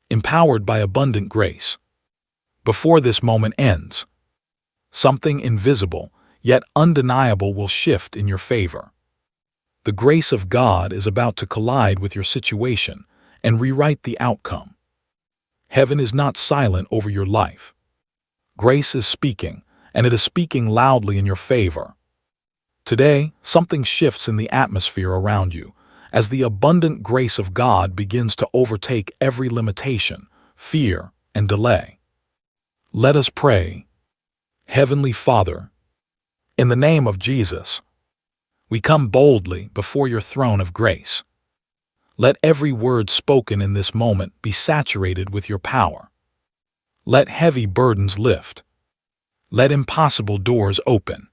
empowered by abundant grace. Before this moment ends, something invisible yet undeniable will shift in your favor. The grace of God is about to collide with your situation and rewrite the outcome. Heaven is not silent over your life. Grace is speaking, and it is speaking loudly in your favor. Today, something shifts in the atmosphere around you as the abundant grace of God begins to overtake every limitation, fear, and delay. Let us pray. Heavenly Father, in the name of Jesus, we come boldly before your throne of grace. Let every word spoken in this moment be saturated with your power. Let heavy burdens lift. Let impossible doors open.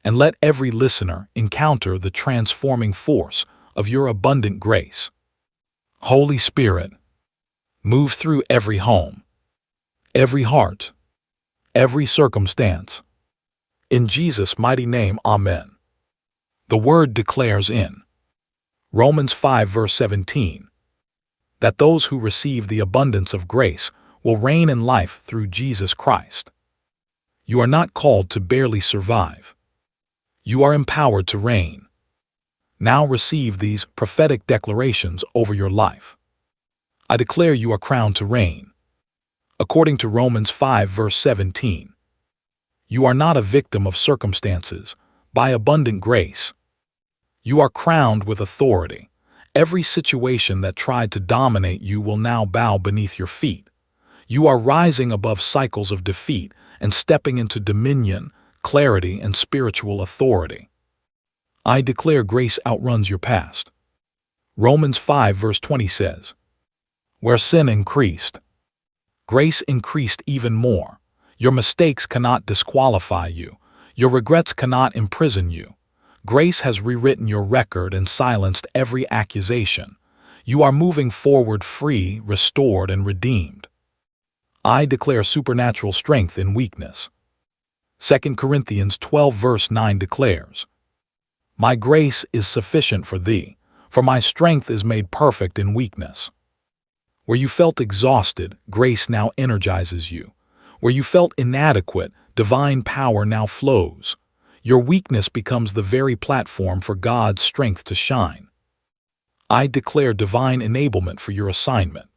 And let every listener encounter the transforming force of your abundant grace. Holy Spirit, move through every home, every heart, every circumstance. In Jesus' mighty name, Amen. The Word declares in Romans 5 verse 17 that those who receive the abundance of grace will reign in life through Jesus Christ. You are not called to barely survive. You are empowered to reign. Now receive these prophetic declarations over your life. I declare you are crowned to reign. According to Romans 5 verse 17, you are not a victim of circumstances, by abundant grace. You are crowned with authority. Every situation that tried to dominate you will now bow beneath your feet. You are rising above cycles of defeat and stepping into dominion, clarity, and spiritual authority. I declare grace outruns your past. Romans 5 verse 20 says, where sin increased, grace increased even more. Your mistakes cannot disqualify you. Your regrets cannot imprison you. Grace has rewritten your record and silenced every accusation. You are moving forward free, restored, and redeemed. I declare supernatural strength in weakness. 2 Corinthians 12 verse 9 declares, my grace is sufficient for thee, for my strength is made perfect in weakness. Where you felt exhausted, grace now energizes you. Where you felt inadequate, divine power now flows. Your weakness becomes the very platform for God's strength to shine. I declare divine enablement for your assignment.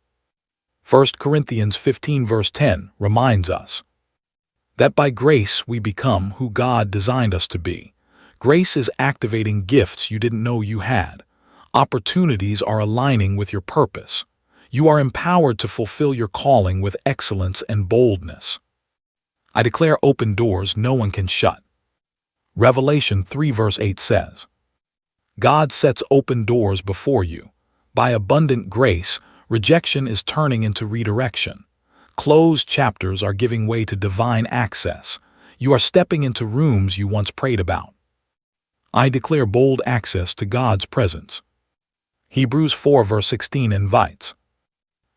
1 Corinthians 15 verse 10 reminds us that by grace we become who God designed us to be. Grace is activating gifts you didn't know you had. Opportunities are aligning with your purpose. You are empowered to fulfill your calling with excellence and boldness. I declare open doors no one can shut. Revelation 3 verse 8 says, God sets open doors before you. By abundant grace, rejection is turning into redirection. Closed chapters are giving way to divine access. You are stepping into rooms you once prayed about. I declare bold access to God's presence. Hebrews 4 verse 16 invites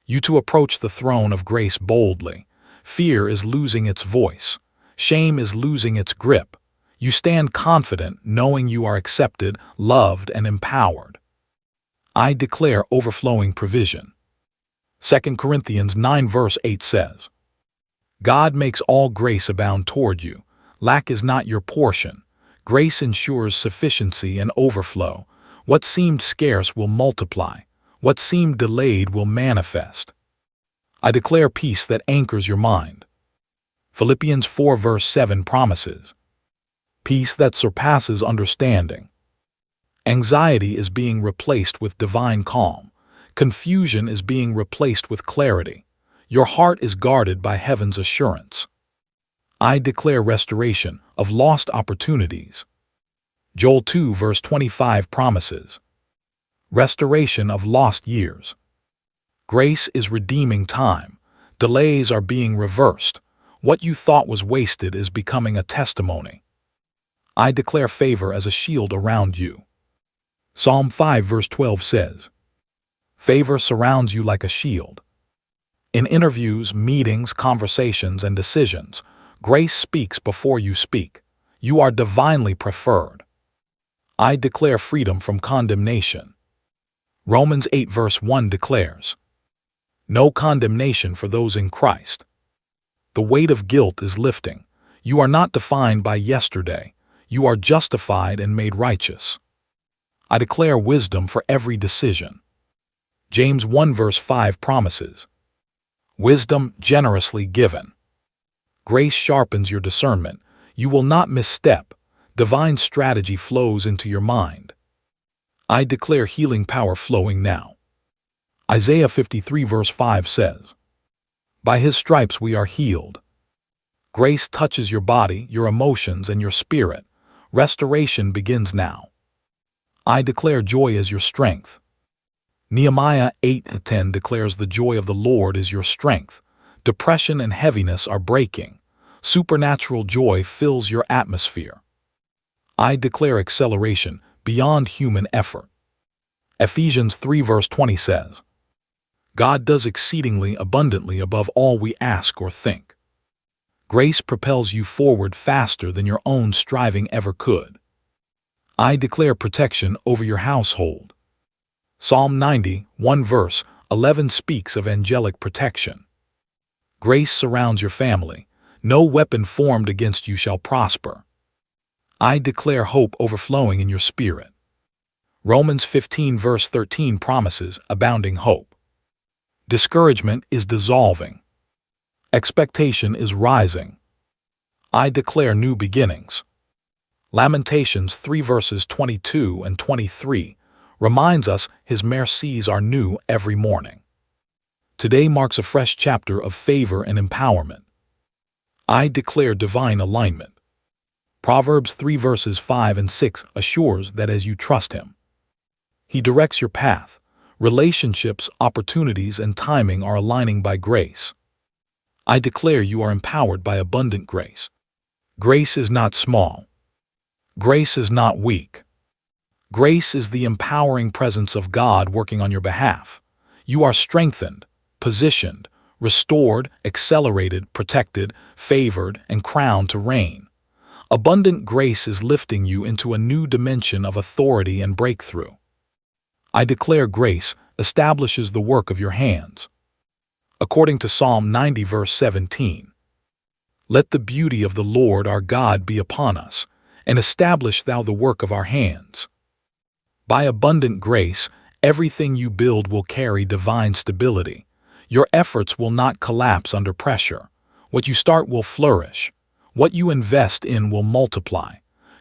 you to approach the throne of grace boldly. Fear is losing its voice. Shame is losing its grip. You stand confident knowing you are accepted, loved, and empowered. I declare overflowing provision. 2 Corinthians 9 verse 8 says, God makes all grace abound toward you. Lack is not your portion. Grace ensures sufficiency and overflow. What seemed scarce will multiply. What seemed delayed will manifest. I declare peace that anchors your mind. Philippians 4 verse 7 promises peace that surpasses understanding. Anxiety is being replaced with divine calm. Confusion is being replaced with clarity. Your heart is guarded by heaven's assurance. I declare restoration of lost opportunities. Joel 2 verse 25 promises restoration of lost years. Grace is redeeming time. Delays are being reversed. What you thought was wasted is becoming a testimony. I declare favor as a shield around you. Psalm 5 verse 12 says, favor surrounds you like a shield. In interviews, meetings, conversations, and decisions, grace speaks before you speak. You are divinely preferred. I declare freedom from condemnation. Romans 8 verse 1 declares, No condemnation for those in Christ. The weight of guilt is lifting. You are not defined by yesterday. You are justified and made righteous. I declare wisdom for every decision. James 1 verse 5 promises, wisdom generously given. Grace sharpens your discernment. You will not misstep. Divine strategy flows into your mind. I declare healing power flowing now. Isaiah 53 verse 5 says, by his stripes we are healed. Grace touches your body, your emotions, and your spirit. Restoration begins now. I declare joy as your strength. Nehemiah 8:10 declares the joy of the Lord is your strength. Depression and heaviness are breaking. Supernatural joy fills your atmosphere. I declare acceleration beyond human effort. Ephesians 3 verse 20 says, God does exceedingly abundantly above all we ask or think. Grace propels you forward faster than your own striving ever could. I declare protection over your household. Psalm 90, 1 verse 11 speaks of angelic protection. Grace surrounds your family. No weapon formed against you shall prosper. I declare hope overflowing in your spirit. Romans 15 verse 13 promises abounding hope. Discouragement is dissolving. Expectation is rising. I declare new beginnings. Lamentations 3 verses 22 and 23 reminds us his mercies are new every morning. Today marks a fresh chapter of favor and empowerment. I declare divine alignment. Proverbs 3 verses 5 and 6 assures that as you trust him, he directs your path. Relationships, opportunities, and timing are aligning by grace. I declare you are empowered by abundant grace. Grace is not small. Grace is not weak. Grace is the empowering presence of God working on your behalf. You are strengthened, positioned, restored, accelerated, protected, favored, and crowned to reign. Abundant grace is lifting you into a new dimension of authority and breakthrough. I declare grace establishes the work of your hands. According to Psalm 90 verse 17, let the beauty of the Lord our God be upon us, and establish thou the work of our hands. By abundant grace, everything you build will carry divine stability. Your efforts will not collapse under pressure. What you start will flourish. What you invest in will multiply.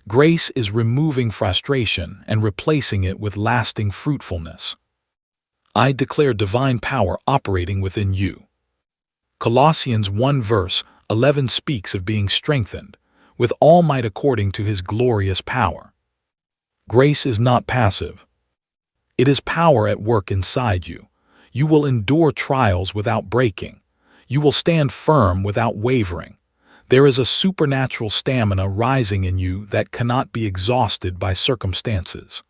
Grace is removing frustration and replacing it with lasting fruitfulness. I declare divine power operating within you. Colossians 1 verse 11 speaks of being strengthened with all might according to his glorious power. Grace is not passive. It is power at work inside you. You will endure trials without breaking. You will stand firm without wavering. There is a supernatural stamina rising in you that cannot be exhausted by circumstances.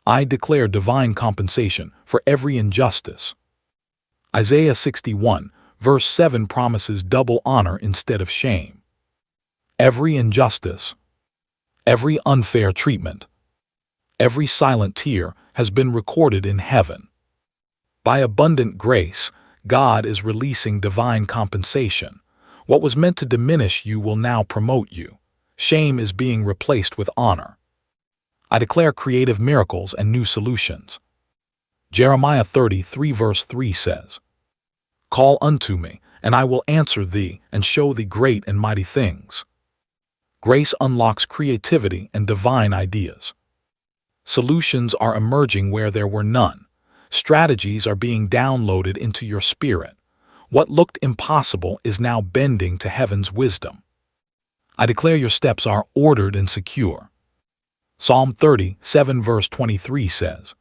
I declare divine compensation for every injustice. Isaiah 61, verse 7 promises double honor instead of shame. Every injustice, every unfair treatment, every silent tear has been recorded in heaven. By abundant grace, God is releasing divine compensation. What was meant to diminish you will now promote you. Shame is being replaced with honor. I declare creative miracles and new solutions. Jeremiah 33 verse 3 says, call unto me, and I will answer thee, and show thee great and mighty things. Grace unlocks creativity and divine ideas. Solutions are emerging where there were none. Strategies are being downloaded into your spirit. What looked impossible is now bending to heaven's wisdom. I declare your steps are ordered and secure. Psalm 37 verse 23 says,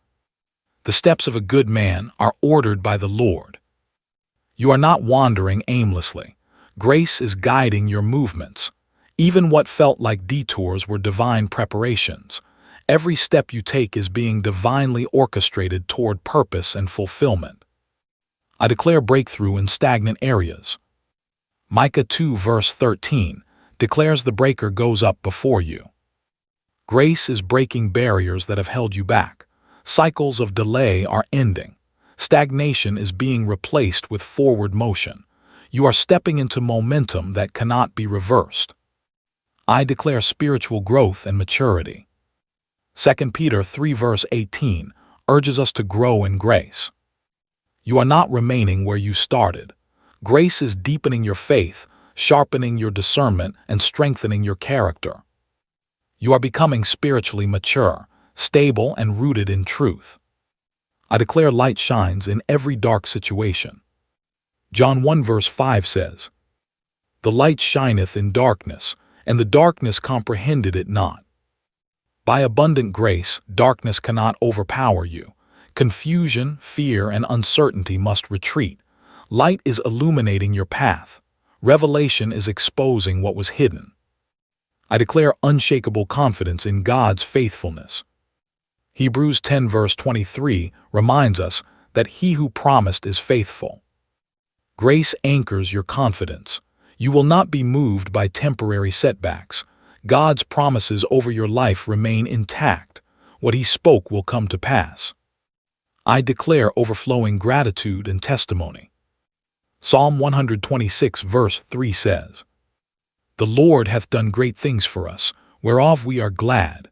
the steps of a good man are ordered by the Lord. You are not wandering aimlessly. Grace is guiding your movements. Even what felt like detours were divine preparations. Every step you take is being divinely orchestrated toward purpose and fulfillment. I declare breakthrough in stagnant areas. Micah 2 verse 13 declares the breaker goes up before you. Grace is breaking barriers that have held you back. Cycles of delay are ending. Stagnation is being replaced with forward motion. You are stepping into momentum that cannot be reversed. I declare spiritual growth and maturity. 2 Peter 3 verse 18 urges us to grow in grace. You are not remaining where you started. Grace is deepening your faith, sharpening your discernment, and strengthening your character. You are becoming spiritually mature, stable, and rooted in truth. I declare light shines in every dark situation. John 1 verse 5 says, "The light shineth in darkness, and the darkness comprehended it not." By abundant grace, darkness cannot overpower you. Confusion, fear, and uncertainty must retreat. Light is illuminating your path. Revelation is exposing what was hidden. I declare unshakable confidence in God's faithfulness. Hebrews 10 verse 23 reminds us that he who promised is faithful. Grace anchors your confidence. You will not be moved by temporary setbacks. God's promises over your life remain intact. What he spoke will come to pass. I declare overflowing gratitude and testimony. Psalm 126 verse 3 says, "The Lord hath done great things for us, whereof we are glad."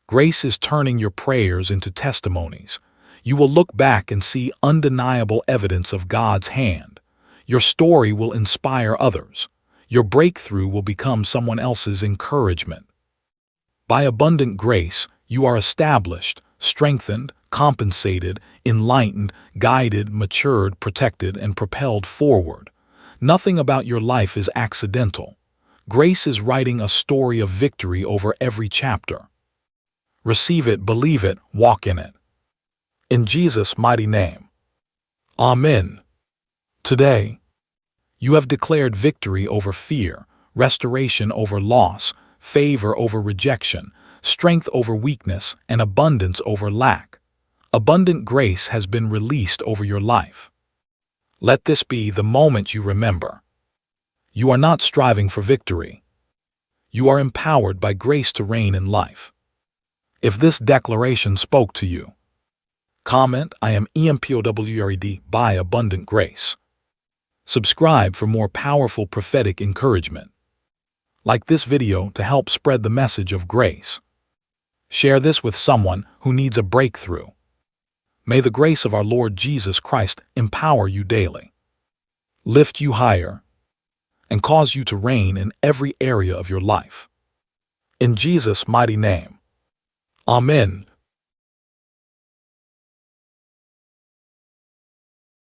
Grace is turning your prayers into testimonies. You will look back and see undeniable evidence of God's hand. Your story will inspire others. Your breakthrough will become someone else's encouragement. By abundant grace, you are established, strengthened, compensated, enlightened, guided, matured, protected, and propelled forward. Nothing about your life is accidental. Grace is writing a story of victory over every chapter. Receive it, believe it, walk in it. In Jesus' mighty name. Amen. Today, you have declared victory over fear, restoration over loss, favor over rejection, strength over weakness, and abundance over lack. Abundant grace has been released over your life. Let this be the moment you remember. You are not striving for victory. You are empowered by grace to reign in life. If this declaration spoke to you, comment, "I am EMPOWERD by abundant grace." Subscribe for more powerful prophetic encouragement. Like this video to help spread the message of grace. Share this with someone who needs a breakthrough. May the grace of our Lord Jesus Christ empower you daily, lift you higher, and cause you to reign in every area of your life. In Jesus' mighty name. Amen.